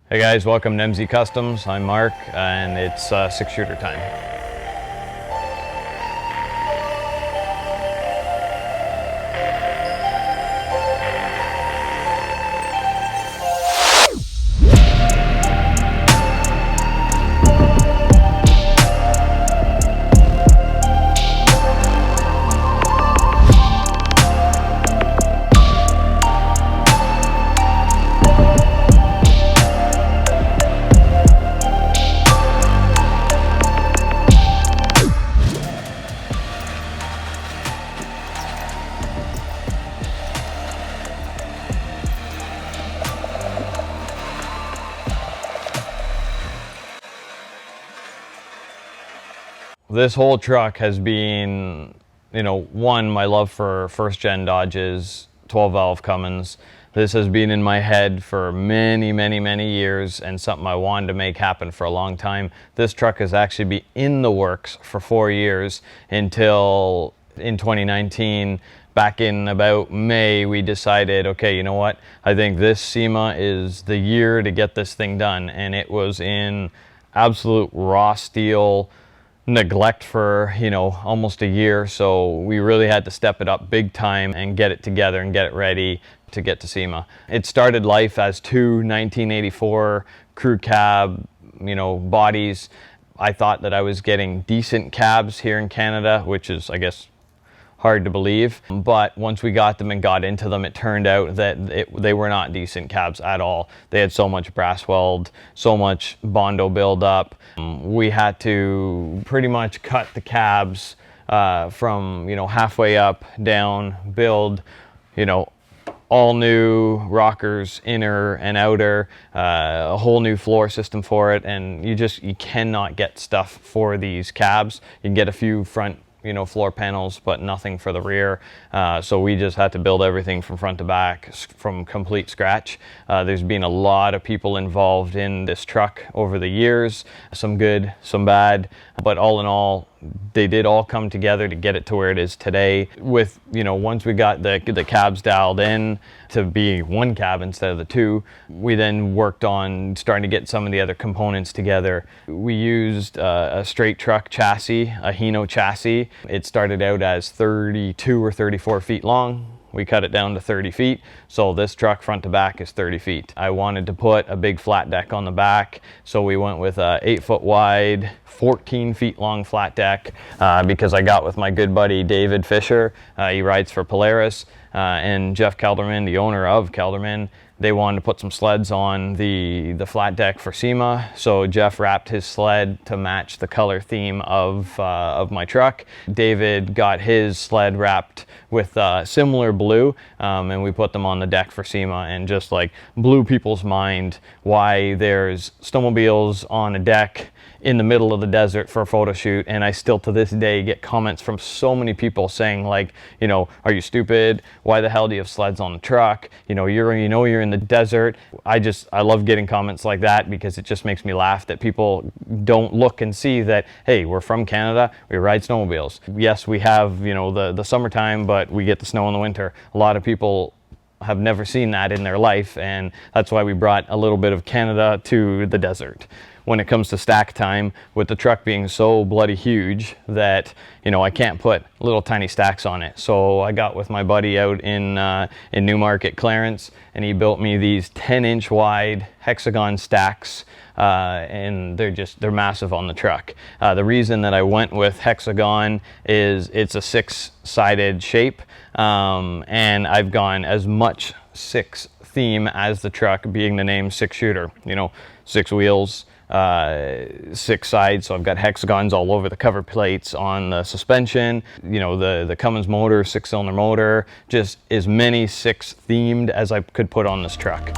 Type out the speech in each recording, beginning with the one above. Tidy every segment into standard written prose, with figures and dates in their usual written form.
Hey guys, welcome to MZ Customs. I'm Mark, and it's 6-shooter time. This whole truck has been, one, my love for first-gen Dodges, 12-valve Cummins. This has been in my head for many, many, many years and something I wanted to make happen for a long time. This truck has actually been in the works for 4 years until in 2019. Back in about May, we decided, okay, you know what? I think this SEMA is the year to get this thing done. And it was in absolute raw steel neglect for almost a year, so we really had to step it up big time and get it together and get it ready to get to SEMA. It started life as two 1984 crew cab bodies. I thought that I was getting decent cabs here in Canada, which is, I guess, hard to believe, but once we got them and got into them, it turned out that they were not decent cabs at all. They had so much brass weld, so much Bondo buildup. We had to pretty much cut the cabs from halfway up, down, build all new rockers, inner and outer, a whole new floor system for it, and you cannot get stuff for these cabs. You can get a few front floor panels, but nothing for the rear. So we just had to build everything from front to back from complete scratch. There's been a lot of people involved in this truck over the years, some good, some bad, but all in all, they did all come together to get it to where it is today. With, once we got the cabs dialed in to be one cab instead of the two, we then worked on starting to get some of the other components together. We used a straight truck chassis, a Hino chassis. It started out as 32 or 34 feet long. We cut it down to 30 feet. So this truck front to back is 30 feet. I wanted to put a big flat deck on the back. So we went with a 8-foot wide, 14 feet long flat deck because I got with my good buddy, David Fisher. He rides for Polaris, and Jeff Kelderman, the owner of Kelderman. They wanted to put some sleds on the flat deck for SEMA, so Jeff wrapped his sled to match the color theme of my truck. David got his sled wrapped with similar blue, and we put them on the deck for SEMA, and just like blew people's mind why there's snowmobiles on a deck in the middle of the desert for a photo shoot. And I still to this day get comments from so many people saying like, are you stupid? Why the hell do you have sleds on the truck? You're in the desert. I love getting comments like that because it just makes me laugh that people don't look and see that, hey, we're from Canada, we ride snowmobiles. Yes, we have, the summertime, but we get the snow in the winter. A lot of people have never seen that in their life, and that's why we brought a little bit of Canada to the desert. When it comes to stack time, with the truck being so bloody huge that I can't put little tiny stacks on it, so I got with my buddy out in Newmarket, Clarence, and he built me these 10-inch wide hexagon stacks, and they're massive on the truck. The reason that I went with hexagon is it's a 6-sided shape, and I've gone as much 6 theme as the truck, being the name 6-shooter. 6 wheels, 6 sides, so I've got hexagons all over the cover plates, on the suspension, the Cummins motor, 6-cylinder motor, just as many 6 themed as I could put on this truck.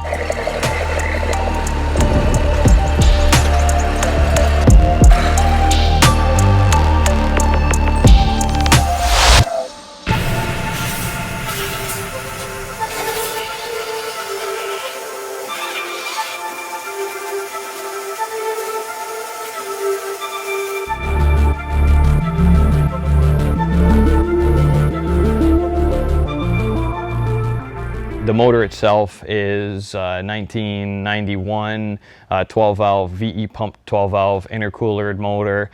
The motor itself is 1991 12 valve VE pump 12 valve intercoolered motor.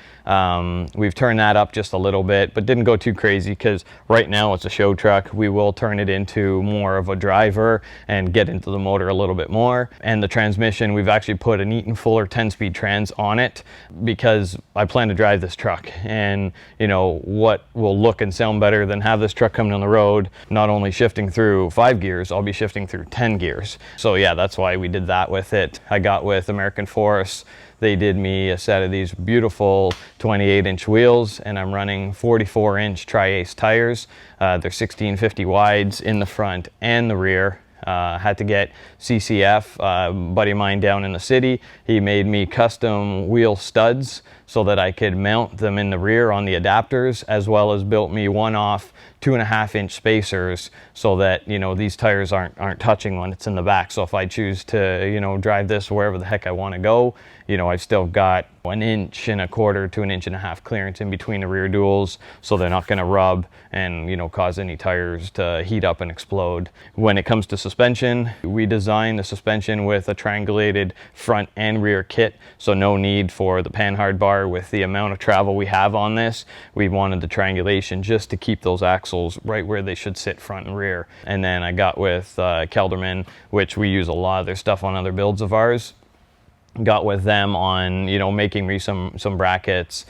We've turned that up just a little bit, but didn't go too crazy because right now it's a show truck. We will turn it into more of a driver and get into the motor a little bit more. And the transmission, we've actually put an Eaton Fuller 10-speed trans on it because I plan to drive this truck, and you know what will look and sound better than have this truck coming on the road, not only shifting through 5 gears, I'll be shifting through 10 gears. So yeah, that's why we did that with it. I got with American Forest. They did me a set of these beautiful 28-inch wheels, and I'm running 44-inch Tri-Ace tires. They're 1650 wides in the front and the rear. Had to get CCF, a buddy of mine down in the city. He made me custom wheel studs so that I could mount them in the rear on the adapters, as well as built me one-off 2.5-inch spacers so that, you know, these tires aren't touching when it's in the back. So if I choose to, you know, drive this wherever the heck I want to go, you know, I've still got 1.25 inches to 1.5 inches clearance in between the rear duals, so they're not going to rub and, you know, cause any tires to heat up and explode. When it comes to suspension, we designed the suspension with a triangulated front and rear kit, so no need for the panhard bar. With the amount of travel we have on this, we wanted the triangulation just to keep those axles right where they should sit, front and rear. And then I got with Kelderman, which we use a lot of their stuff on other builds of ours. Got with them on, you know, making me some brackets,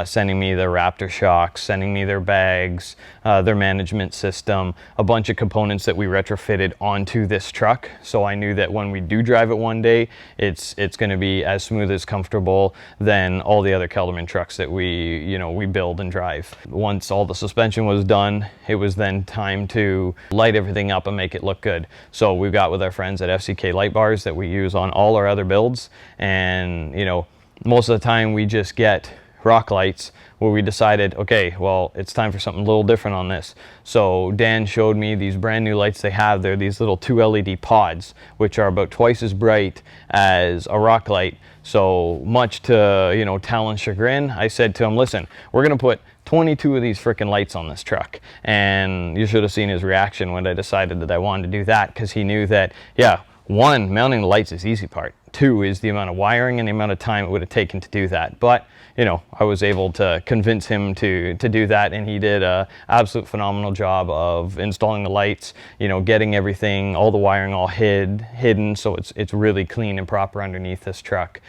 sending me their Raptor shocks, sending me their bags, their management system, a bunch of components that we retrofitted onto this truck. So I knew that when we do drive it one day, it's going to be as smooth, as comfortable than all the other Kelderman trucks that we build and drive. Once all the suspension was done, it was then time to light everything up and make it look good. So we got with our friends at FCK light bars that we use on all our other builds. And, you know, most of the time we just get rock lights, where we decided, okay, well, it's time for something a little different on this. So Dan showed me these brand new lights they have. They're these little 2 LED pods, which are about twice as bright as a rock light. So much to, you know, Talon's chagrin, I said to him, listen, we're going to put 22 of these freaking lights on this truck. And you should have seen his reaction when I decided that I wanted to do that, because he knew that, yeah, one, mounting the lights is the easy part. 2 is the amount of wiring and the amount of time it would have taken to do that. But, you know, I was able to convince him to do that, and he did an absolute phenomenal job of installing the lights, you know, getting everything, all the wiring all hidden, so it's really clean and proper underneath this truck.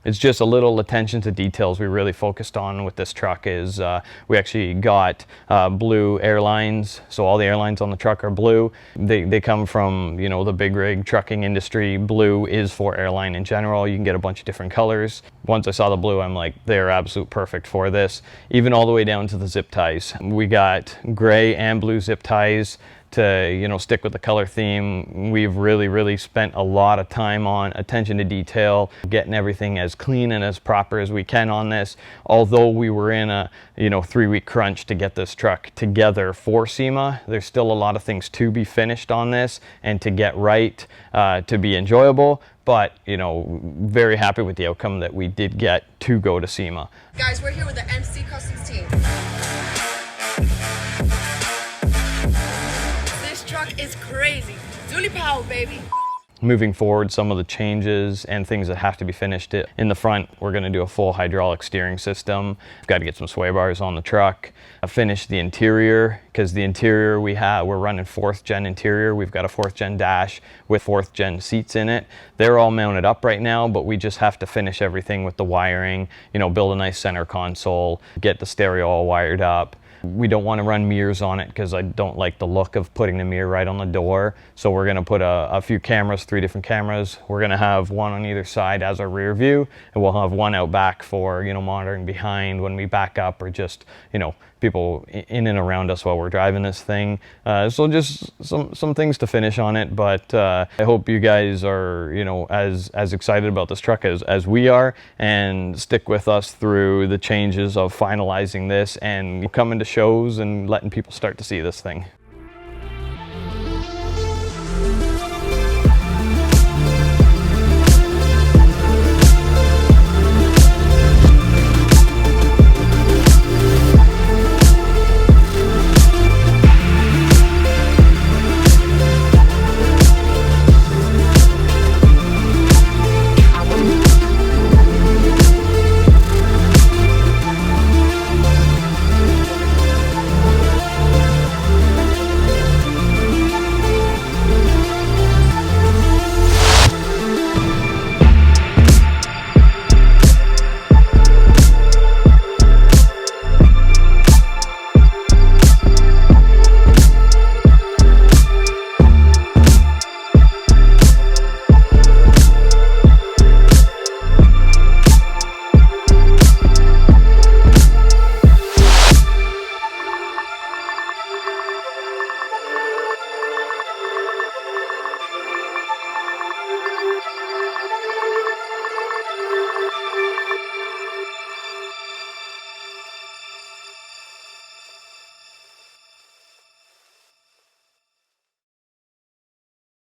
It's just a little attention to details we really focused on with this truck. Is we actually got blue airlines, so all the airlines on the truck are blue. They come from, you know, the big rig trucking industry. Blue is for airline in general. You can get a bunch of different colors. Once I saw the blue, I'm like, they're absolute perfect for this. Even all the way down to the zip ties. We got gray and blue zip ties to, you know, stick with the color theme. We've really spent a lot of time on attention to detail, getting everything as clean and as proper as we can on this. Although we were in a, you know, 3-week crunch to get this truck together for SEMA, there's still a lot of things to be finished on this and to get right, to be enjoyable. But, you know, very happy with the outcome that we did get to go to SEMA. Guys, we're here with the MZ.KustomZ team. Is crazy. Dually power, baby. Moving forward, some of the changes and things that have to be finished. In the front, we're going to do a full hydraulic steering system. We've got to get some sway bars on the truck. Finish the interior, because the interior we're running 4th gen interior. We've got a 4th gen dash with 4th gen seats in it. They're all mounted up right now, but we just have to finish everything with the wiring, you know, build a nice center console, get the stereo all wired up. We don't want to run mirrors on it because I don't like the look of putting the mirror right on the door. So we're going to put a few cameras, 3 different cameras. We're going to have one on either side as our rear view, and we'll have one out back for, you know, monitoring behind when we back up, or just, you know, people in and around us while we're driving this thing. So just some things to finish on it, but I hope you guys are, you know, as excited about this truck as we are, and stick with us through the changes of finalizing this and coming to shows and letting people start to see this thing.